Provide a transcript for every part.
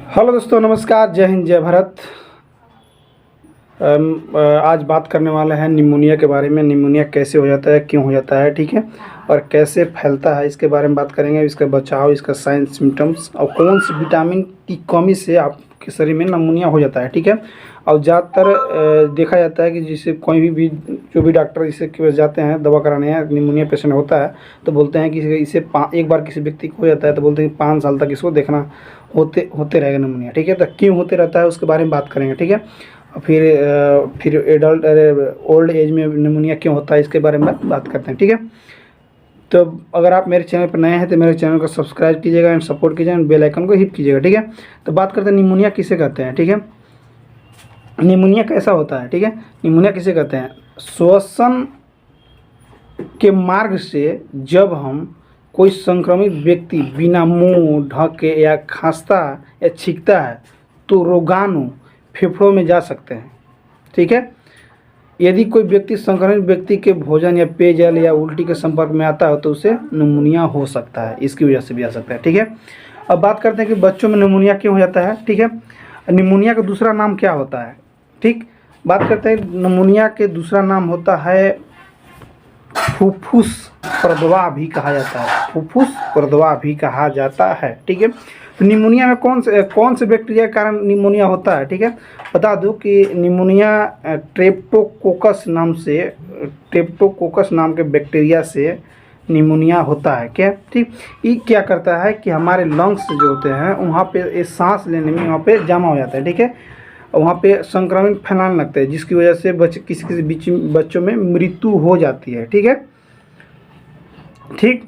Hello दोस्तों, नमस्कार, जय हिंद, जय भारत। आज बात करने वाले हैं निमोनिया के बारे में। निमोनिया कैसे हो जाता है, क्यों हो जाता है, ठीक है, और कैसे फैलता है, इसके बारे में बात करेंगे। इसका बचाव, इसका साइन सिम्टम्स और कौन सी विटामिन की कमी से आपके शरीर में निमोनिया हो जाता है, ठीक है। और ज़्यादातर देखा जाता है कि जिसे कोई भी जो भी डॉक्टर इसे के पास जाते हैं दवा कराने हैं, निमोनिया पेशेंट होता है तो बोलते हैं कि इसे एक बार किसी व्यक्ति को हो जाता है तो बोलते हैं 5 साल तक इसको देखना होते होते रहेगा निमोनिया, ठीक है। तो क्यों होते रहता है उसके बारे में बात करेंगे, ठीक है। फिर एडल्ट ओल्ड एज में निमोनिया क्यों होता है इसके बारे में बात करते हैं, ठीक है। तो अगर आप मेरे चैनल पर नए हैं तो मेरे चैनल को सब्सक्राइब कीजिएगा एंड सपोर्ट कीजिएगा एंड बेल आइकन को हिट कीजिएगा, ठीक है। तो बात करते हैं निमोनिया किसे कहते हैं, ठीक है। निमोनिया कैसा होता है, ठीक है। निमोनिया किसे कहते हैं? श्वसन के मार्ग से जब हम कोई संक्रमित व्यक्ति बिना मुंह ढके या खांसता या छींकता है तो रोगाणु फेफड़ों में जा सकते हैं, ठीक है। यदि कोई व्यक्ति संक्रमित व्यक्ति के भोजन या पेयजल या उल्टी के संपर्क में आता है तो उसे निमोनिया हो सकता है, इसकी वजह से भी आ सकता है, ठीक है। अब बात करते हैं कि बच्चों में निमोनिया क्यों हो जाता है, ठीक है। निमोनिया का दूसरा नाम क्या होता है, ठीक। बात करते हैं निमोनिया के दूसरा नाम होता है फुफ्फुस प्रदवा भी कहा जाता है। फुफ्फुस प्रदवा भी कहा जाता है, ठीक है। तो निमोनिया में कौन से बैक्टीरिया के कारण निमोनिया होता है, ठीक है। बता दूं कि निमोनिया ट्रेप्टोकोकस नाम के बैक्टीरिया से निमोनिया होता है, क्या, ठीक। ये क्या करता है कि हमारे लंग्स जो होते हैं वहाँ पे सांस लेने में वहाँ पे जमा हो जाता है, ठीक है। वहाँ पे संक्रमित फैलाने लगते हैं जिसकी वजह से किसी बच्चों में मृत्यु हो जाती है, ठीक है, ठीक।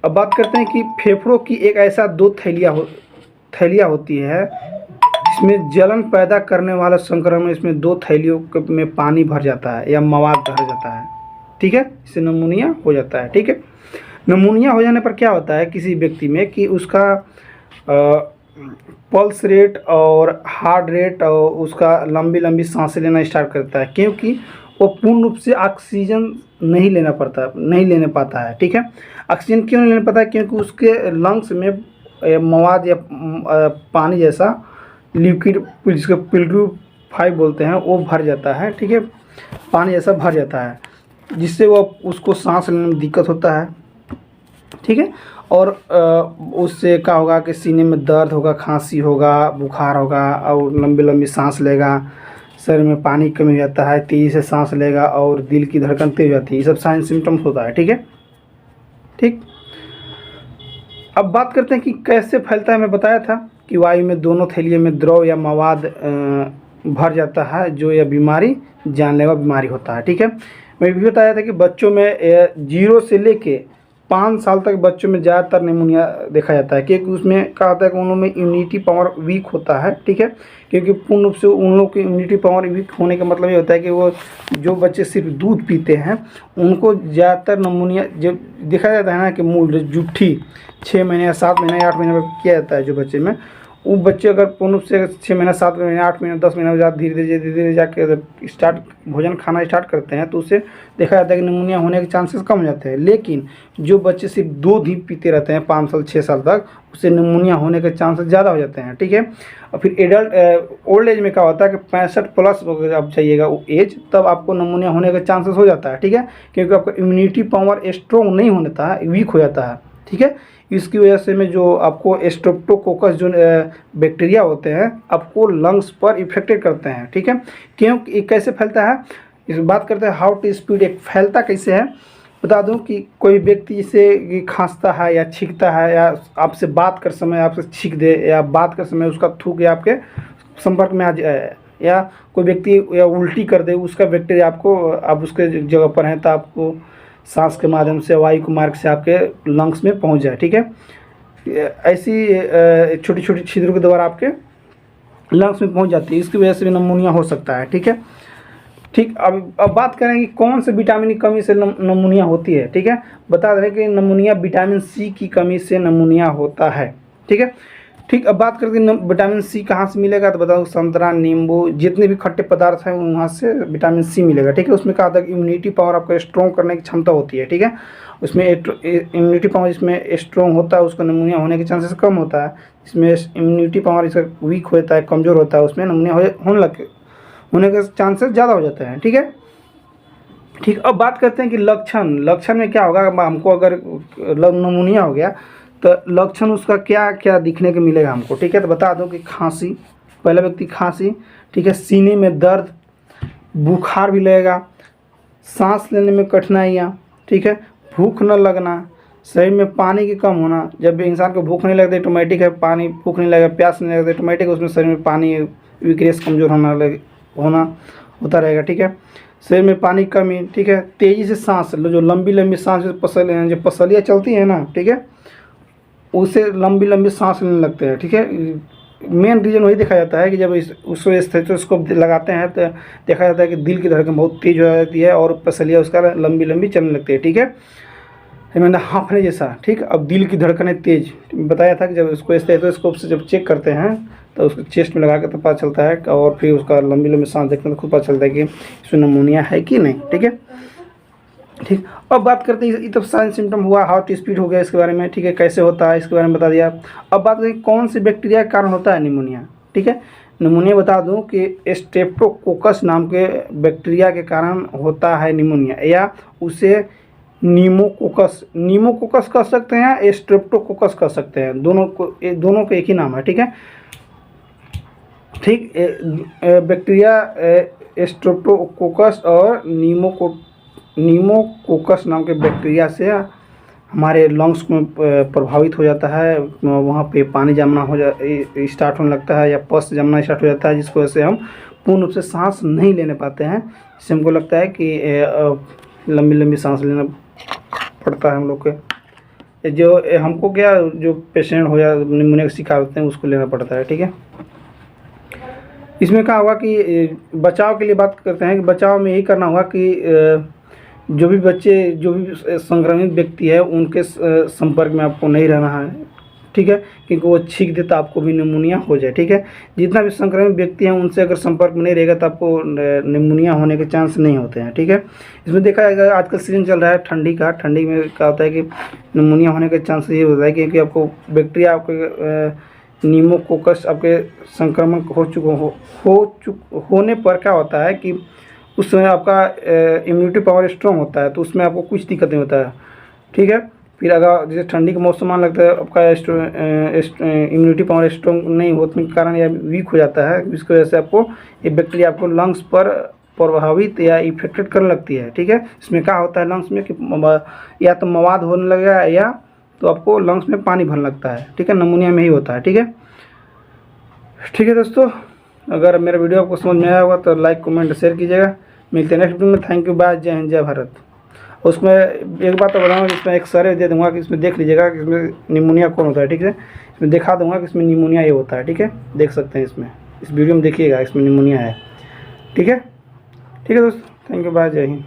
अब बात करते हैं कि फेफड़ों की एक ऐसा दो थैलियाँ होती है इसमें जलन पैदा करने वाला संक्रमण, इसमें 2 थैलियों में पानी भर जाता है या मवाद भर जाता है, ठीक है। इससे निमोनिया हो जाता है, ठीक है। निमोनिया हो जाने पर क्या होता है किसी व्यक्ति में कि उसका पल्स रेट और हार्ट रेट और उसका लंबी सांसें लेना स्टार्ट करता है, क्योंकि वो पूर्ण रूप से ऑक्सीजन नहीं लेने पाता है, ठीक है। ऑक्सीजन क्यों नहीं लेने पाता है? क्योंकि उसके लंग्स में मवाद या पानी जैसा लिक्विड, जिसको पिल्ट्रीफाई बोलते हैं, वो भर जाता है, ठीक है। पानी जैसा भर जाता है जिससे वो उसको सांस लेने में दिक्कत होता है, ठीक है। और उससे क्या होगा कि सीने में दर्द होगा, खांसी होगा, बुखार होगा और लंबी सांस लेगा, शरीर में पानी कमी हो जाता है, तेज़ी से सांस लेगा और दिल की धड़कन तेज हो जाती है। ये सब साइन सिम्टम्स होता है, ठीक है, ठीक। अब बात करते हैं कि कैसे फैलता है। मैं बताया था कि वायु में दोनों थैलियों में द्रव या मवाद भर जाता है जो यह बीमारी जानलेवा बीमारी होता है, ठीक है। मैं भी बताया था कि बच्चों में 0 से लेके 5 साल तक बच्चों में ज़्यादातर निमोनिया देखा जाता है, क्योंकि उसमें क्या होता है कि उनमें इम्यूनिटी पावर वीक होता है, ठीक है। क्योंकि पूर्ण रूप से उन लोग की इम्यूनिटी पावर वीक होने का मतलब ये होता है कि वो जो बच्चे सिर्फ दूध पीते हैं उनको ज़्यादातर निमोनिया जब देखा जाता है ना कि मुँह जुट्ठी 6 महीने या 7 महीने 8 महीने में किया जाता है जो बच्चे में, वो बच्चे अगर पूर्ण रूप से 6 महीना 7 महीने 8 महीने 10 महीने बाद धीरे धीरे जाकर स्टार्ट भोजन खाना स्टार्ट करते हैं तो उससे देखा जाता है कि निमोनिया होने के चांसेस कम हो जाते हैं। लेकिन जो बच्चे सिर्फ दूध ही पीते रहते हैं 5 साल 6 साल तक, उससे निमोनिया होने के चांसेस ज़्यादा हो जाते हैं, ठीक है। और फिर ओल्ड एज में क्या होता है कि 65 प्लस आप चाहिएगा एज, तब आपको निमोनिया होने के चांसेस हो जाता है, ठीक है। क्योंकि आपका इम्यूनिटी पावर स्ट्रॉन्ग नहीं होता है, वीक हो जाता है, ठीक है। इसकी वजह से में जो आपको स्ट्रेप्टोकोकस जो बैक्टीरिया होते हैं आपको लंग्स पर इफेक्टेड करते हैं, ठीक है। क्योंकि कैसे फैलता है इस बात करते हैं। हाउ टू स्पीड एक फैलता कैसे है बता दूं कि कोई व्यक्ति से खांसता है या छींकता है या आपसे बात कर समय आपसे छींक दे या बात कर समय उसका थूक या आपके संपर्क में आ जाए, या कोई व्यक्ति या उल्टी कर दे, उसका बैक्टीरिया आपको आप उसके जगह पर हैं तो आपको सांस के माध्यम से वायु के मार्ग से आपके लंग्स में पहुंच जाए, ठीक है। ऐसी छोटी छोटी छिद्रों के द्वारा आपके लंग्स में पहुंच जाती है, इसकी वजह से भी निमोनिया हो सकता है, ठीक है, ठीक। अब बात करें कि कौन से विटामिन की कमी से निमोनिया होती है, ठीक है। बता दें कि निमोनिया विटामिन सी की कमी से निमोनिया होता है, ठीक है। ठीक, अब बात करते हैं विटामिन सी कहाँ से मिलेगा, तो बताओ संतरा, नींबू, जितने भी खट्टे पदार्थ हैं वहाँ से विटामिन सी मिलेगा। ठीक है, उसमें कहा था कि इम्यूनिटी पावर आपको स्ट्रॉन्ग करने की क्षमता होती है। ठीक है, उसमें इम्यूनिटी पावर जिसमें स्ट्रॉन्ग होता है उसको निमोनिया होने के चांसेस कम होता है। जिसमें इम्यूनिटी पावर इसका वीक होता है, कमज़ोर होता है, उसमें निमोनिया होने के चांसेस ज़्यादा हो जाते हैं। ठीक है, ठीक, अब बात करते हैं कि लक्षण में क्या होगा। हमको अगर निमोनिया हो गया तो लक्षण उसका क्या क्या दिखने को मिलेगा हमको। ठीक है, तो बता दूं कि खांसी, पहला व्यक्ति खांसी। ठीक है, सीने में दर्द, बुखार भी लगेगा, सांस लेने में कठिनाइयाँ। ठीक है, भूख न लगना, शरीर में पानी की कम होना। जब भी इंसान को भूख नहीं लगती ऑटोमेटिक है, पानी भूख नहीं लगेगा, प्यास नहीं लगती ऑटोमेटिक उसमें शरीर में पानी वीकनेस कमज़ोर होना होता रहेगा। ठीक है, शरीर में पानी की कमी। ठीक है, तेज़ी से सांस, जो लंबी सांस जो पसलियाँ चलती हैं ना, ठीक है, उसे लंबी सांस लेने लगते हैं। ठीक है, मेन रीज़न वही देखा जाता है कि जब उसको स्टेथोस्कोप लगाते हैं तो देखा जाता है कि दिल की धड़कन बहुत तेज़ हो जाती है और पसलियाँ उसका लंबी चलने लगती है। ठीक है, मैंने हाँफने जैसा। ठीक, अब दिल की धड़कनें तेज़, बताया था कि जब उसको स्टेथोस्कोप से जब चेक करते हैं तो उसको चेस्ट में लगा के तो पता चलता है, और फिर उसका लंबी सांस देखते हैं तो खुद पता चलता है कि इसमें निमोनिया है कि नहीं। ठीक है, ठीक, अब बात करते हैं ये तो साइन सिम्टम हुआ, हार्ट स्पीड हो गया इसके बारे में। ठीक है, कैसे होता है इसके बारे में बता दिया। अब बात करें कौन से बैक्टीरिया के कारण होता है निमोनिया। ठीक है, निमोनिया बता दूं कि स्ट्रेप्टोकोकस नाम के बैक्टीरिया के कारण होता है निमोनिया, या उसे नीमोकोकस कह सकते हैं या स्ट्रेप्टोकोकस कह सकते हैं, दोनों को एक ही नाम है। ठीक है, ठीक, बैक्टीरिया स्ट्रेप्टोकोकस और नीमोकोकस नाम के बैक्टीरिया से हमारे लंग्स में प्रभावित हो जाता है, वहाँ पे पानी जमना स्टार्ट होने लगता है या पस जमना स्टार्ट हो जाता है, जिसकी वजह से हम पूर्ण रूप से सांस नहीं लेने पाते हैं। जिससे हमको लगता है कि लंबी सांस लेना पड़ता है हम लोग के, जो हमको क्या जो पेशेंट हो या निमोनिया का शिकार होते हैं उसको लेना पड़ता है। ठीक है, इसमें क्या होगा कि बचाव के लिए बात करते हैं कि बचाव में यही करना होगा कि जो भी संक्रमित व्यक्ति है उनके संपर्क में आपको नहीं रहना है। ठीक है, क्योंकि वो छींक दे तो आपको भी निमोनिया हो जाए। ठीक है, जितना भी संक्रमित व्यक्ति हैं उनसे अगर संपर्क में नहीं रहेगा तो आपको निमोनिया होने के चांस नहीं होते हैं। ठीक है, इसमें देखा जाएगा आजकल सीजन चल रहा है ठंडी का, ठंडी में क्या होता है कि निमोनिया होने के चांस ये होता है क्योंकि आपको बैक्टीरिया आपके नीमोकोकस आपके संक्रमण होने पर क्या होता है कि उस समय आपका इम्यूनिटी पावर स्ट्रॉन्ग होता है, तो उसमें आपको कुछ दिक्कत नहीं होता है। ठीक है, फिर अगर जैसे ठंडी का मौसम आने लगता है आपका इम्यूनिटी पावर स्ट्रॉन्ग नहीं होने के कारण या वीक हो जाता है, जिसकी वजह से आपको ये बैक्टीरिया आपको लंग्स पर प्रभावित या इफेक्टेड करने लगती है। ठीक है, इसमें क्या होता है लंग्स में कि या तो मवाद होने लगेगा या तो आपको लंग्स में पानी भरने लगता है। ठीक है, निमोनिया में ही होता है। ठीक है, ठीक है दोस्तों, अगर मेरा वीडियो आपको समझ में आया होगा तो लाइक कमेंट शेयर कीजिएगा। मिलते हैं नेक्स्ट वीडियो में। थैंक यू, बाय, जय हिंद, जय भारत। उसमें एक बात तो बताऊँगा, इसमें एक सर्वे दे दूँगा कि इसमें देख लीजिएगा कि इसमें निमोनिया कौन होता है। ठीक है, इसमें दिखा दूँगा कि इसमें निमोनिया ये होता है। ठीक है, देख सकते हैं इसमें, इस वीडियो में देखिएगा इसमें निमोनिया है। ठीक है, ठीक है दोस्तों, थैंक यू, बाय, जय हिंद।